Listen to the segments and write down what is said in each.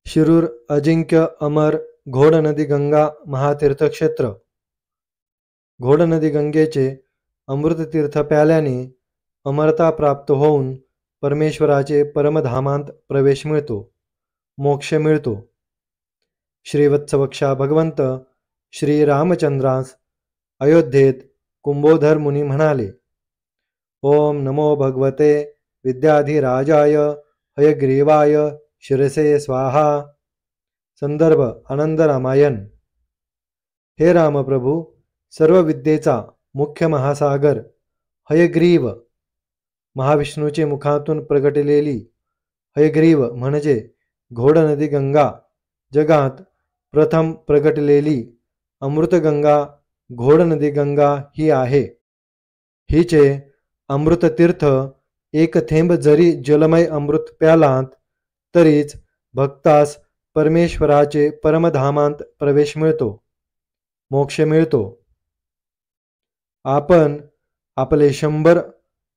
शिरूर अजिंक्य अमर घोडनदी गंगा महातीर्थक्षेत्र. घोडनदी गंगेचे अमृततीर्थ प्याल्याने अमरता प्राप्त होऊन परमेश्वराचे परमधामांत प्रवेश मिळतो, मोक्ष मिळतो. श्रीवत्सवक्षा भगवंत श्रीरामचंद्रास अयोध्येत कुंभोधर मुनी म्हणाले, ओम नमो भगवते विद्याधिराजाय हयग्रीवाय शिरसे स्वाहा. संदर्भ आनंद रामायण. हे रामप्रभू, सर्व विद्येचा मुख्य महासागर हयग्रीव, महाविष्णूचे मुखातून प्रगटलेली हयग्रीव म्हणजे घोडनदी गंगा, जगात प्रथम प्रगटलेली अमृतगंगा घोडनदी गंगा ही आहे. हिचे अमृततीर्थ एक थेंब जरी जलमय अमृत प्यालात तरीच भक्तास परमेश्वराचे परमधामांत प्रवेश मिळतो, मोक्ष मिळतो. आपण आपले 100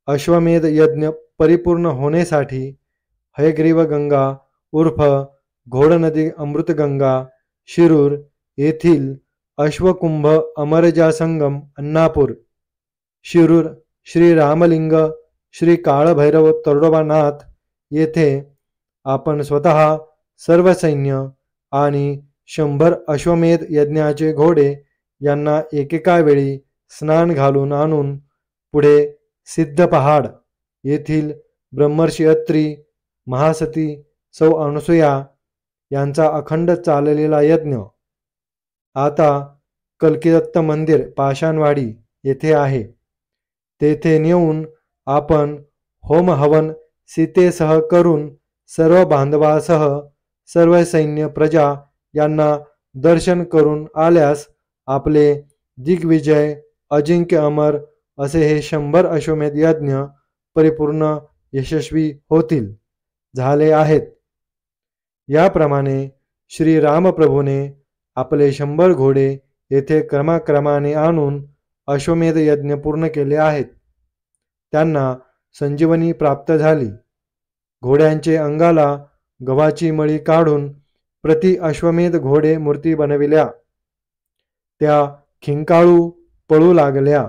अश्वमेध यज्ञ परिपूर्ण होण्यासाठी हयग्रीव गंगा उर्फ घोडनदी अमृतगंगा शिरूर येथील अश्वकुंभ अमरजा संगम अन्नापूर, शिरूर श्री रामलिंग श्री काळभैरव तरोडोबानाथ येथे आपण स्वतः सर्व सैन्य आणि 100 अश्वमेध यज्ञाचे घोडे यांना एकेका वेळी स्नान घालून आणून पुढे सिद्ध पहाड येथील ब्रह्मर्षी अत्री, महासती सौ अनसुया यांचा अखंड चाललेला यज्ञ आता कल्किदत्त मंदिर पाषाणवाडी येथे आहे. तेथे नेऊन आपण होम हवन सीतेसह करून सर्व बांधवासह सर्व सैन्य प्रजा यांना दर्शन करून आल्यास आपले दिग्विजय अजिंक्य अमर असे हे 100 अश्वमेध यज्ञ परिपूर्ण यशस्वी होतील, झाले आहेत. याप्रमाणे श्री रामप्रभूने आपले 100 घोडे येथे क्रमाक्रमाने आणून अश्वमेध यज्ञ पूर्ण केले आहेत. त्यांना संजीवनी प्राप्त झाली. घोड्यांचे अंगाला गव्हाची मळी काढून प्रति अश्वमेध घोडे मूर्ती बनविल्या. त्या खिंकाळू पळू लागल्या.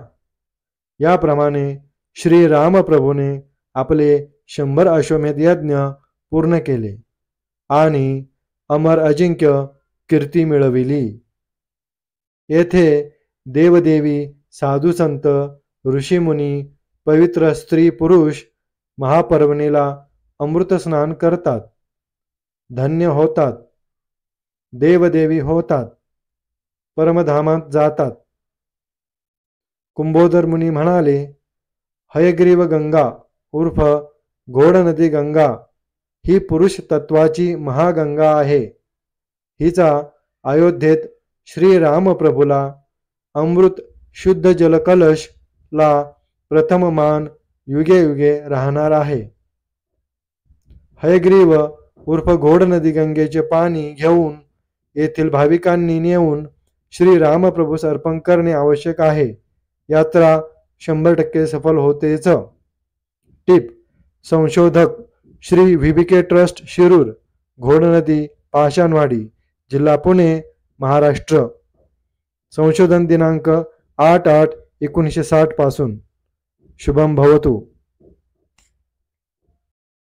याप्रमाणे श्री रामप्रभूने आपले 100 अश्वमेध यज्ञ पूर्ण केले आणि अमर अजिंक्य कीर्ती मिळविली. येथे देवदेवी, साधुसंत, ऋषीमुनी, पवित्र स्त्री पुरुष महापर्वणीला अमृत स्नान करतात, धन्य होतात, देवदेवी होतात, परमधामात जातात. कुंभोधर मुनी म्हणाले, हयग्रीव गंगा उर्फ घोडनदी गंगा ही पुरुष तत्वाची महागंगा आहे. हिचा अयोध्येत श्री रामप्रभूला अमृत शुद्ध जलकलश ला प्रथम मान युगे युगे राहणार आहे. हयग्रीव उर्फ घोडनदी गंगेचे पाणी घेऊन येथील भाविकांनी नेऊन श्री रामप्रभूस अर्पण करणे आवश्यक आहे. यात्रा 100% सफल होतेच. टिप: संशोधक श्री VBK ट्रस्ट शिरूर, घोडनदी पाषाणवाडी, जिल्हा पुणे, महाराष्ट्र. संशोधन दिनांक 8/8/1960 पासून. शुभम भवतु.